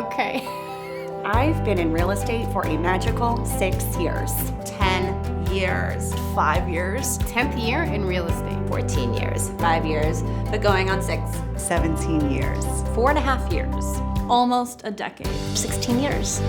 Okay. I've been in real estate for a magical 6 years. 10 years. 5 years. 10th year in real estate. 14 years. 5 years, but going on 6. 17 years. 4.5 years. Almost a decade. 16 years.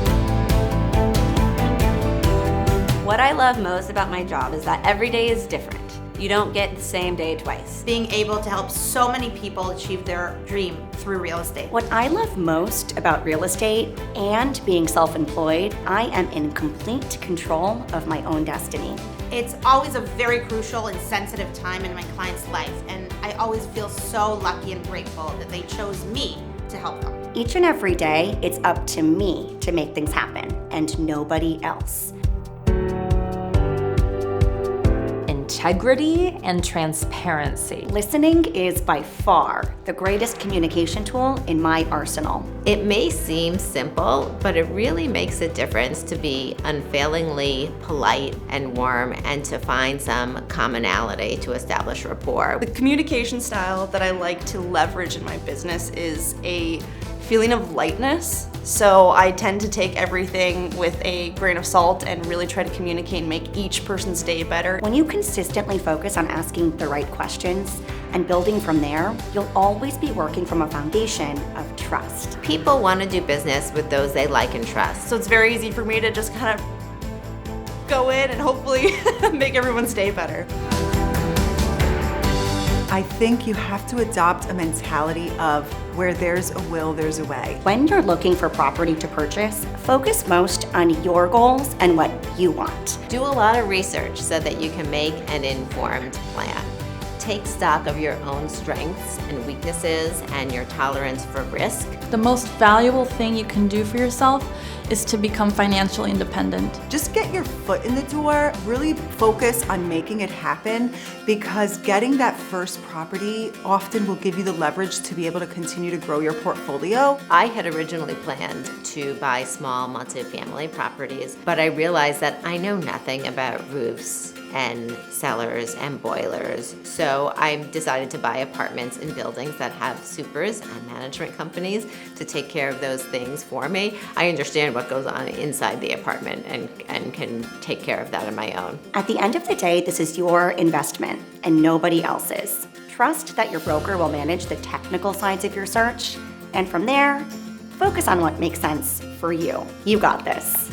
What I love most about my job is that every day is different. You don't get the same day twice. Being able to help so many people achieve their dream through real estate. What I love most about real estate and being self-employed, I am in complete control of my own destiny. It's always a very crucial and sensitive time in my client's life, and I always feel so lucky and grateful that they chose me to help them. Each and every day, it's up to me to make things happen and nobody else. Integrity and transparency. Listening is by far the greatest communication tool in my arsenal. It may seem simple, but it really makes a difference to be unfailingly polite and warm and to find some commonality to establish rapport. The communication style that I like to leverage in my business is a feeling of lightness. So I tend to take everything with a grain of salt and really try to communicate and make each person's day better. When you consistently focus on asking the right questions and building from there, you'll always be working from a foundation of trust. People want to do business with those they like and trust. So it's very easy for me to just kind of go in and hopefully make everyone's day better. I think you have to adopt a mentality of where there's a will, there's a way. When you're looking for property to purchase, focus most on your goals and what you want. Do a lot of research so that you can make an informed plan. Take stock of your own strengths and weaknesses and your tolerance for risk. The most valuable thing you can do for yourself is to become financially independent. Just get your foot in the door, really focus on making it happen, because getting that first property often will give you the leverage to be able to continue to grow your portfolio. I had originally planned to buy small multifamily properties, but I realized that I know nothing about roofs and cellars and boilers. So I decided to buy apartments in buildings that have supers and management companies to take care of those things for me. I understand what goes on inside the apartment and can take care of that on my own. At the end of the day, this is your investment and nobody else's. Trust that your broker will manage the technical sides of your search, and from there, focus on what makes sense for you. You got this.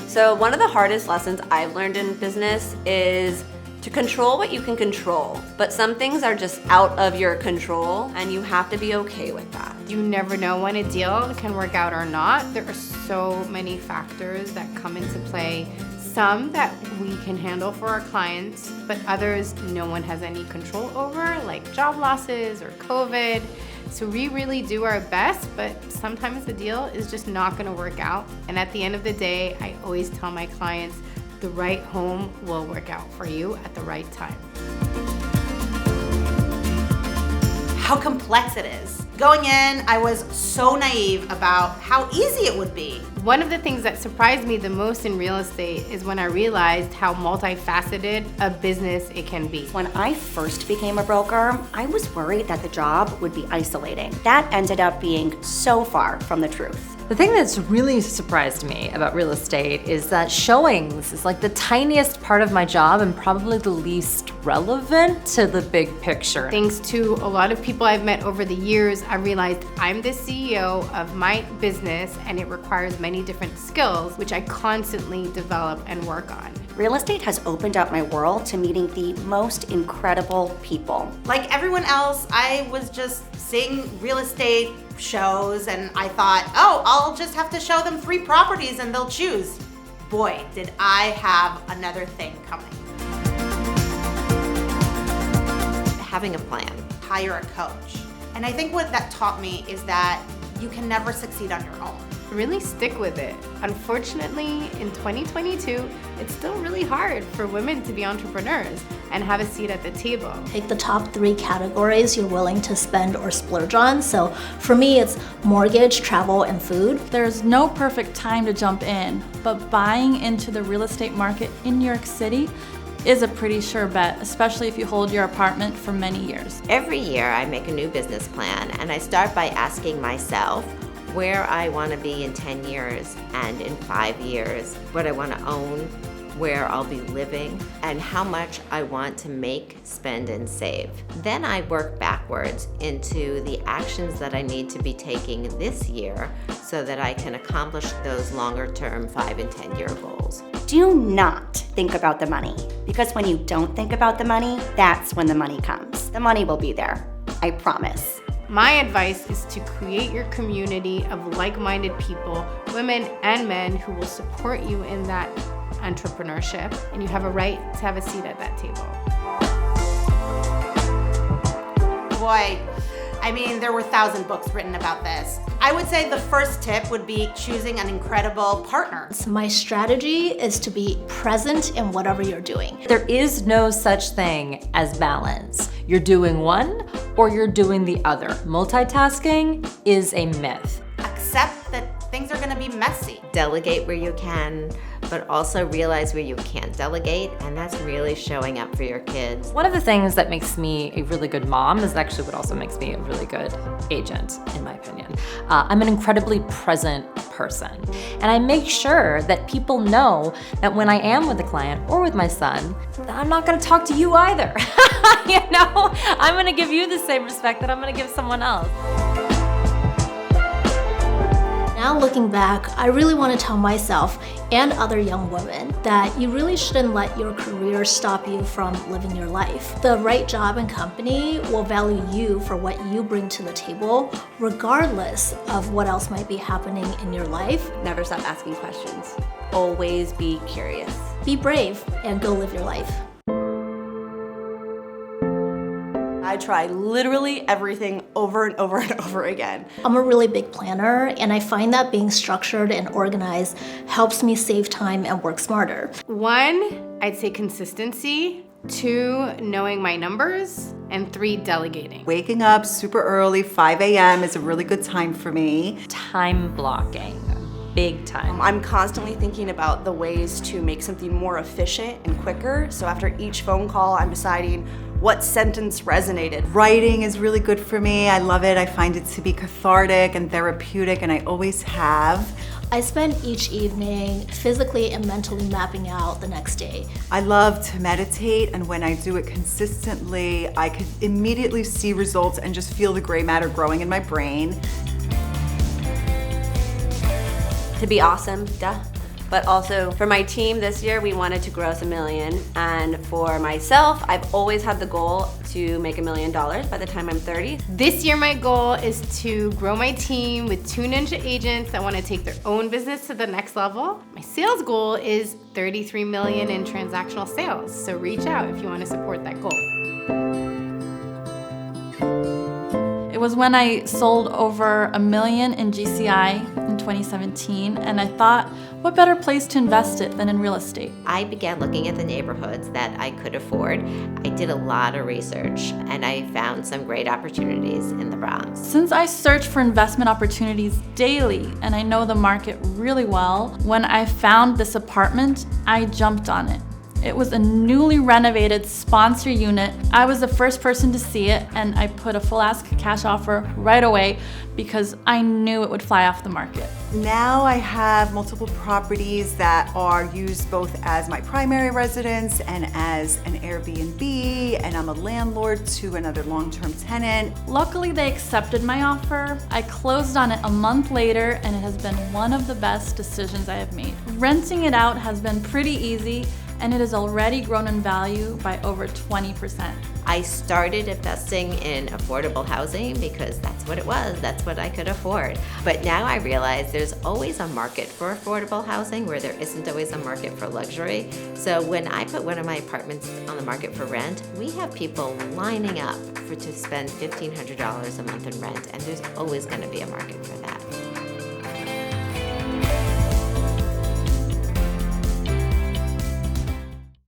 So one of the hardest lessons I've learned in business is to control what you can control, but some things are just out of your control and you have to be okay with that. You never know when a deal can work out or not. There are so many factors that come into play. Some that we can handle for our clients, but others no one has any control over, like job losses or COVID. So we really do our best, but sometimes the deal is just not gonna work out. And at the end of the day, I always tell my clients, the right home will work out for you at the right time. How complex it is. Going in, I was so naive about how easy it would be. One of the things that surprised me the most in real estate is when I realized how multifaceted a business it can be. When I first became a broker, I was worried that the job would be isolating. That ended up being so far from the truth. The thing that's really surprised me about real estate is that showings is like the tiniest part of my job and probably the least relevant to the big picture. Thanks to a lot of people I've met over the years, I realized I'm the CEO of my business and it requires many different skills, which I constantly develop and work on. Real estate has opened up my world to meeting the most incredible people. Like everyone else, I was just seeing real estate shows and I thought, oh, I'll just have to show them 3 properties and they'll choose. Boy, did I have another thing coming. Having a plan. Hire a coach. And I think what that taught me is that you can never succeed on your own. Really stick with it. Unfortunately, in 2022, it's still really hard for women to be entrepreneurs and have a seat at the table. Take the top 3 categories you're willing to spend or splurge on. So for me, it's mortgage, travel, and food. There's no perfect time to jump in, but buying into the real estate market in New York City is a pretty sure bet, especially if you hold your apartment for many years. Every year I make a new business plan, and I start by asking myself where I want to be in 10 years and in 5 years, what I want to own, where I'll be living, and how much I want to make, spend, and save. Then I work backwards into the actions that I need to be taking this year so that I can accomplish those longer-term 5 and 10-year goals. Do not think about the money, because when you don't think about the money, that's when the money comes. The money will be there, I promise. My advice is to create your community of like-minded people, women and men, who will support you in that entrepreneurship, and you have a right to have a seat at that table. Boy, I mean, there were 1,000 books written about this. I would say the first tip would be choosing an incredible partner. My strategy is to be present in whatever you're doing. There is no such thing as balance. You're doing one or you're doing the other. Multitasking is a myth. Accept that things are gonna be messy. Delegate where you can, but also realize where you can't delegate, and that's really showing up for your kids. One of the things that makes me a really good mom is actually what also makes me a really good agent, in my opinion. I'm an incredibly present person, and I make sure that people know that when I am with a client or with my son, that I'm not gonna talk to you either. You know, I'm gonna give you the same respect that I'm gonna give someone else. Now looking back, I really want to tell myself and other young women that you really shouldn't let your career stop you from living your life. The right job and company will value you for what you bring to the table, regardless of what else might be happening in your life. Never stop asking questions. Always be curious. Be brave and go live your life. I try literally everything over and over and over again. I'm a really big planner, and I find that being structured and organized helps me save time and work smarter. 1, I'd say consistency. 2, knowing my numbers. And 3, delegating. Waking up super early, 5 a.m. is a really good time for me. Time blocking, big time. I'm constantly thinking about the ways to make something more efficient and quicker. So after each phone call, I'm deciding what sentence resonated. Writing is really good for me. I love it. I find it to be cathartic and therapeutic, and I always have. I spend each evening physically and mentally mapping out the next day. I love to meditate, and when I do it consistently, I could immediately see results and just feel the gray matter growing in my brain. To be awesome, duh. But also for my team this year, we wanted to gross $1 million. And for myself, I've always had the goal to make $1 million by the time I'm 30. This year, my goal is to grow my team with 2 ninja agents that want to take their own business to the next level. My sales goal is $33 million in transactional sales. So reach out if you want to support that goal. It was when I sold over $1 million in GCI in 2017, and I thought, what better place to invest it than in real estate? I began looking at the neighborhoods that I could afford. I did a lot of research, and I found some great opportunities in the Bronx. Since I search for investment opportunities daily and I know the market really well, when I found this apartment, I jumped on it. It was a newly renovated sponsor unit. I was the first person to see it, and I put a full ask cash offer right away because I knew it would fly off the market. Now I have multiple properties that are used both as my primary residence and as an Airbnb, and I'm a landlord to another long-term tenant. Luckily, they accepted my offer. I closed on it a month later, and it has been one of the best decisions I have made. Renting it out has been pretty easy, and it has already grown in value by over 20%. I started investing in affordable housing because that's what it was, that's what I could afford. But now I realize there's always a market for affordable housing where there isn't always a market for luxury. So when I put one of my apartments on the market for rent, we have people lining up to spend $1,500 a month in rent, and there's always gonna be a market for that.